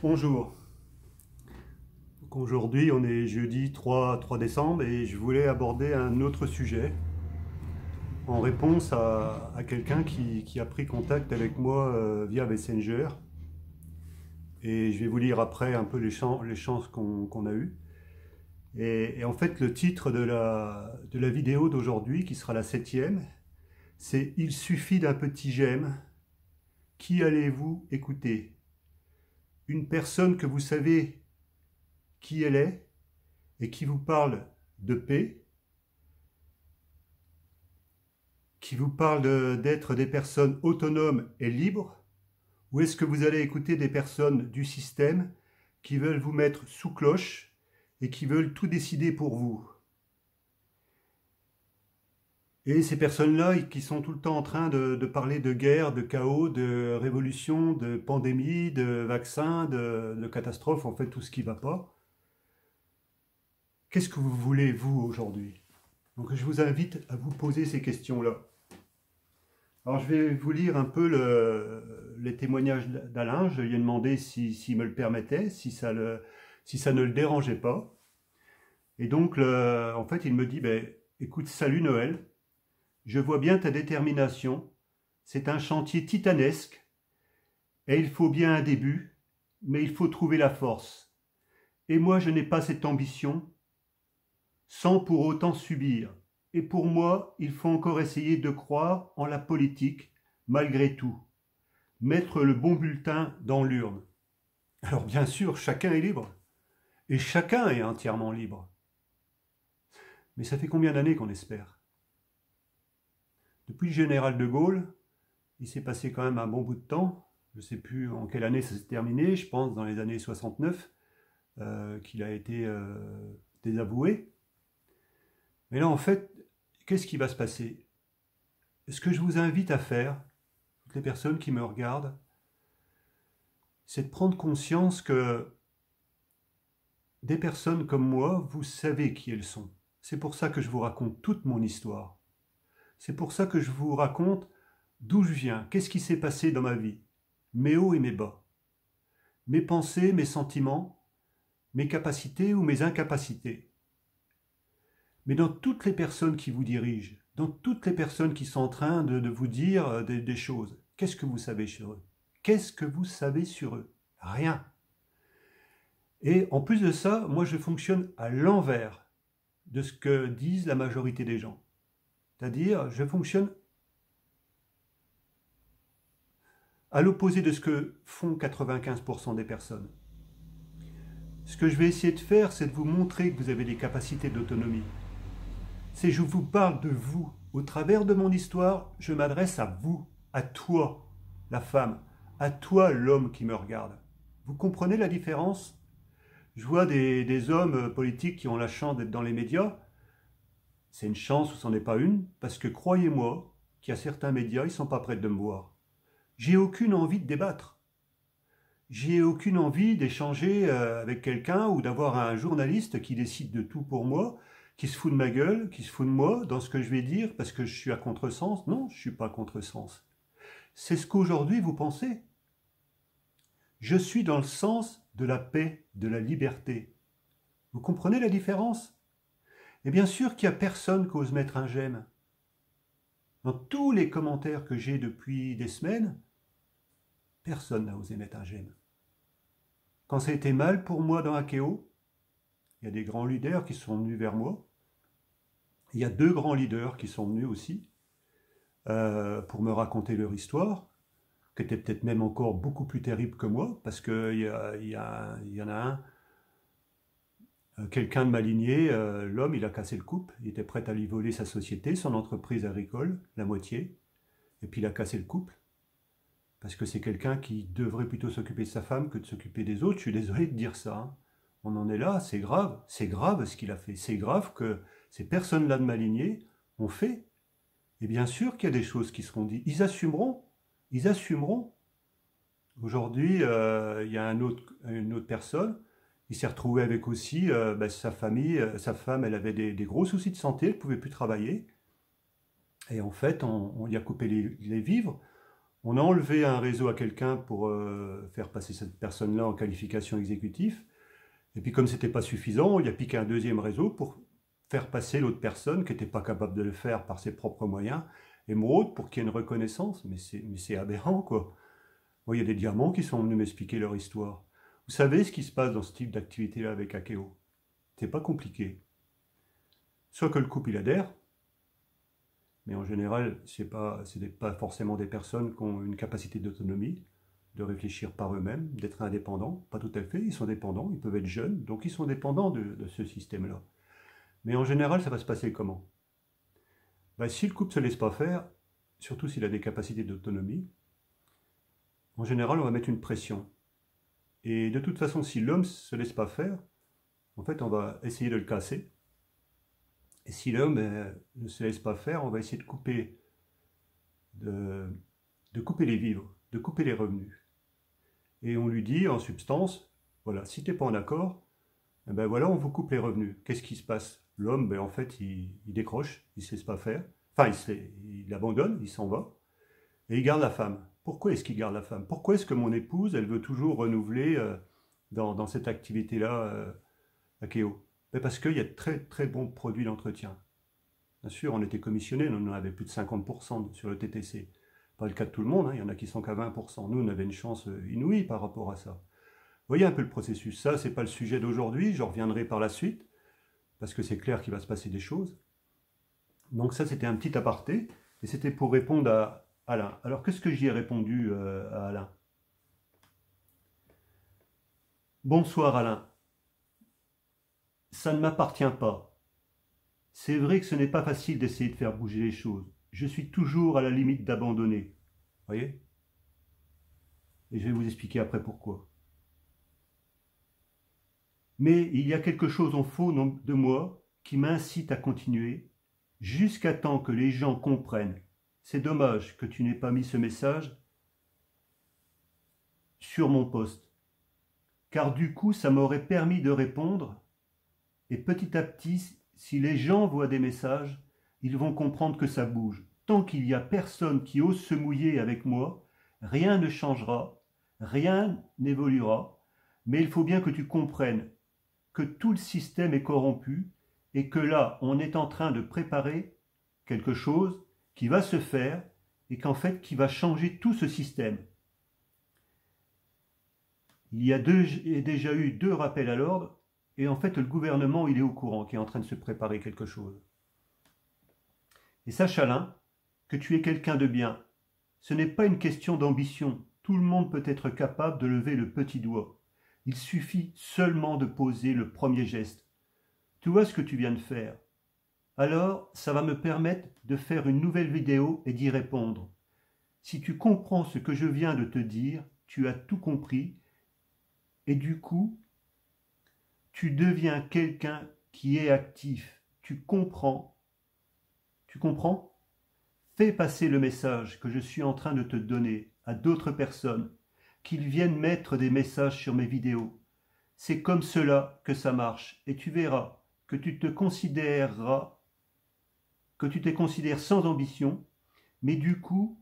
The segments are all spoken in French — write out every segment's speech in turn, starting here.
Bonjour. Donc aujourd'hui, on est jeudi 3 décembre et je voulais aborder un autre sujet en réponse à quelqu'un qui a pris contact avec moi via Messenger. Et je vais vous lire après un peu les chances qu'on a eues. Et en fait, le titre de la vidéo d'aujourd'hui, qui sera la 7e, c'est « Il suffit d'un petit j'aime. Qui allez-vous écouter ?» Une personne que vous savez qui elle est et qui vous parle de paix, qui vous parle d'être des personnes autonomes et libres, ou est-ce que vous allez écouter des personnes du système qui veulent vous mettre sous cloche et qui veulent tout décider pour vous? Et ces personnes-là qui sont tout le temps en train de parler de guerre, de chaos, de révolution, de pandémie, de vaccins, de catastrophes, en fait tout ce qui ne va pas. Qu'est-ce que vous voulez, vous, aujourd'hui? Donc je vous invite à vous poser ces questions-là. Alors je vais vous lire un peu les témoignages d'Alain. Je lui ai demandé s'il me le permettait, si ça ne le dérangeait pas. Et donc, en fait, il me dit, écoute, salut Noël, je vois bien ta détermination. C'est un chantier titanesque et il faut bien un début, mais il faut trouver la force. Et moi, je n'ai pas cette ambition sans pour autant subir. Et pour moi, il faut encore essayer de croire en la politique, malgré tout. Mettre le bon bulletin dans l'urne. Alors bien sûr, chacun est libre. Et chacun est entièrement libre. Mais ça fait combien d'années qu'on espère? Depuis le général de Gaulle, il s'est passé quand même un bon bout de temps. Je ne sais plus en quelle année ça s'est terminé, je pense dans les années 69, qu'il a été désavoué. Mais là, en fait, qu'est-ce qui va se passer? Ce que je vous invite à faire, toutes les personnes qui me regardent, c'est de prendre conscience que des personnes comme moi, vous savez qui elles sont. C'est pour ça que je vous raconte toute mon histoire. C'est pour ça que je vous raconte d'où je viens, qu'est-ce qui s'est passé dans ma vie, mes hauts et mes bas, mes pensées, mes sentiments, mes capacités ou mes incapacités. Mais dans toutes les personnes qui vous dirigent, dans toutes les personnes qui sont en train de vous dire des choses, qu'est-ce que vous savez sur eux? Qu'est-ce que vous savez sur eux? Rien. Et en plus de ça, moi je fonctionne à l'envers de ce que disent la majorité des gens. C'est-à-dire, je fonctionne à l'opposé de ce que font 95% des personnes. Ce que je vais essayer de faire, c'est de vous montrer que vous avez des capacités d'autonomie. C'est je vous parle de vous. Au travers de mon histoire, je m'adresse à vous, à toi, la femme, à toi, l'homme qui me regarde. Vous comprenez la différence? Je vois des hommes politiques qui ont la chance d'être dans les médias. C'est une chance ou c'en est pas une, parce que croyez-moi qu'il y a certains médias, ils ne sont pas prêts de me voir. J'ai aucune envie de débattre. J'ai aucune envie d'échanger avec quelqu'un ou d'avoir un journaliste qui décide de tout pour moi, qui se fout de ma gueule, qui se fout de moi dans ce que je vais dire parce que je suis à contresens. Non, je ne suis pas à contresens. C'est ce qu'aujourd'hui vous pensez. Je suis dans le sens de la paix, de la liberté. Vous comprenez la différence? Et bien sûr qu'il n'y a personne qui ose mettre un j'aime. Dans tous les commentaires que j'ai depuis des semaines, personne n'a osé mettre un j'aime. Quand ça a été mal pour moi dans Akeo, il y a des grands leaders qui sont venus vers moi. Il y a 2 grands leaders qui sont venus aussi pour me raconter leur histoire, qui était peut-être même encore beaucoup plus terrible que moi, parce qu'il y en a un, quelqu'un de ma lignée, l'homme, il a cassé le couple, il était prêt à lui voler sa société, son entreprise agricole, la moitié, et puis il a cassé le couple, parce que c'est quelqu'un qui devrait plutôt s'occuper de sa femme que de s'occuper des autres. Je suis désolé de dire ça, hein. On en est là, c'est grave ce qu'il a fait, c'est grave que ces personnes-là de ma lignée ont fait. Et bien sûr qu'il y a des choses qui seront dites, ils assumeront, ils assumeront. Aujourd'hui, il y a une autre personne, il s'est retrouvé avec aussi sa famille, sa femme, elle avait des gros soucis de santé, elle ne pouvait plus travailler. Et en fait, on lui a coupé les vivres. On a enlevé un réseau à quelqu'un pour faire passer cette personne-là en qualification exécutive. Et puis comme c'était pas suffisant, il a piqué un deuxième réseau pour faire passer l'autre personne qui n'était pas capable de le faire par ses propres moyens, émeraude, pour qu'il y ait une reconnaissance. Mais c'est aberrant, quoi. Moi, il y a des diamants qui sont venus m'expliquer leur histoire. Vous savez ce qui se passe dans ce type d'activité-là avec Akeo? C'est pas compliqué. Soit que le couple il adhère, mais en général, c'est pas forcément des personnes qui ont une capacité d'autonomie, de réfléchir par eux-mêmes, d'être indépendants. Pas tout à fait, ils sont dépendants, ils peuvent être jeunes, donc ils sont dépendants de ce système-là. Mais en général, ça va se passer comment? Ben, si le couple ne se laisse pas faire, surtout s'il a des capacités d'autonomie, en général, on va mettre une pression. Et de toute façon, si l'homme ne se laisse pas faire, en fait, on va essayer de le casser. Et si l'homme ne se laisse pas faire, on va essayer de couper les vivres, de couper les revenus. Et on lui dit en substance, voilà, si tu n'es pas en accord, eh ben voilà, on vous coupe les revenus. Qu'est-ce qui se passe? L'homme, ben en fait, il décroche, il ne se laisse pas faire. Enfin, il abandonne, il s'en va. Et il garde la femme. Pourquoi est-ce qu'il garde la femme? Pourquoi est-ce que mon épouse, elle veut toujours renouveler dans cette activité-là, Akeo? Ben parce qu'il y a de très très bons produits d'entretien. Bien sûr, on était commissionné, on en avait plus de 50% sur le TTC. Pas le cas de tout le monde, hein, il y en a qui sont qu'à 20%. Nous, on avait une chance inouïe par rapport à ça. Vous voyez un peu le processus. Ça, c'est pas le sujet d'aujourd'hui, j'en reviendrai par la suite, parce que c'est clair qu'il va se passer des choses. Donc ça, c'était un petit aparté, et c'était pour répondre à Alain. Alors, qu'est-ce que j'y ai répondu à Alain? Bonsoir Alain. Ça ne m'appartient pas. C'est vrai que ce n'est pas facile d'essayer de faire bouger les choses. Je suis toujours à la limite d'abandonner. Vous voyez? Et je vais vous expliquer après pourquoi. Mais il y a quelque chose en faux de moi qui m'incite à continuer jusqu'à temps que les gens comprennent. C'est dommage que tu n'aies pas mis ce message sur mon poste, car du coup ça m'aurait permis de répondre, et petit à petit, si les gens voient des messages, ils vont comprendre que ça bouge. Tant qu'il n'y a personne qui ose se mouiller avec moi, rien ne changera, rien n'évoluera, mais il faut bien que tu comprennes que tout le système est corrompu et que là, on est en train de préparer quelque chose qui va se faire et qu'en fait, qui va changer tout ce système. Il y a déjà eu 2 rappels à l'ordre et en fait, le gouvernement, il est au courant qu'il est en train de se préparer quelque chose. Et sache, Alain, que tu es quelqu'un de bien. Ce n'est pas une question d'ambition. Tout le monde peut être capable de lever le petit doigt. Il suffit seulement de poser le premier geste. Tu vois ce que tu viens de faire? Alors, ça va me permettre de faire une nouvelle vidéo et d'y répondre. Si tu comprends ce que je viens de te dire, tu as tout compris et du coup, tu deviens quelqu'un qui est actif. Tu comprends? Tu comprends? Fais passer le message que je suis en train de te donner à d'autres personnes, qu'ils viennent mettre des messages sur mes vidéos. C'est comme cela que ça marche et tu verras que tu te considères sans ambition, mais du coup,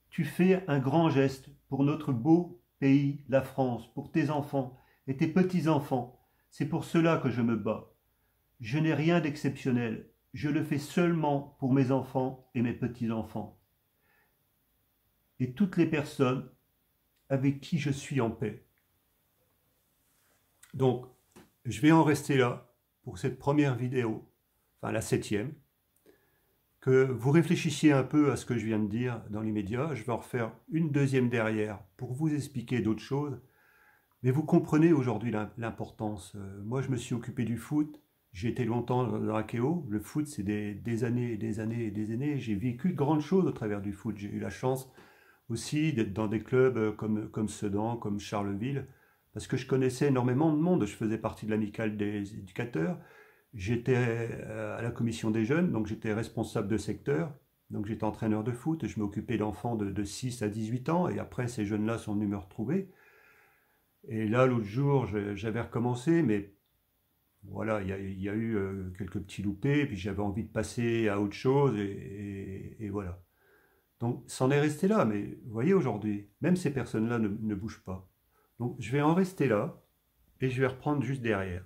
tu fais un grand geste pour notre beau pays, la France, pour tes enfants et tes petits-enfants. C'est pour cela que je me bats. Je n'ai rien d'exceptionnel. Je le fais seulement pour mes enfants et mes petits-enfants. Et toutes les personnes avec qui je suis en paix. Donc, je vais en rester là pour cette première vidéo, enfin la 7e. Que vous réfléchissiez un peu à ce que je viens de dire dans l'immédiat. Je vais en refaire une deuxième derrière pour vous expliquer d'autres choses. Mais vous comprenez aujourd'hui l'importance. Moi, je me suis occupé du foot. J'ai été longtemps dans Akeo. Le foot, c'est des années et des années et des années. J'ai vécu de grandes choses au travers du foot. J'ai eu la chance aussi d'être dans des clubs comme Sedan, comme Charleville, parce que je connaissais énormément de monde. Je faisais partie de l'amicale des éducateurs. J'étais à la commission des jeunes, donc j'étais responsable de secteur. Donc j'étais entraîneur de foot. Je m'occupais d'enfants de 6 à 18 ans. Et après, ces jeunes-là sont venus me retrouver. Et là, l'autre jour, j'avais recommencé, mais voilà, il y a eu quelques petits loupés, puis j'avais envie de passer à autre chose, et voilà. Donc, c'en est resté là, mais vous voyez aujourd'hui, même ces personnes-là ne bougent pas. Donc, je vais en rester là et je vais reprendre juste derrière.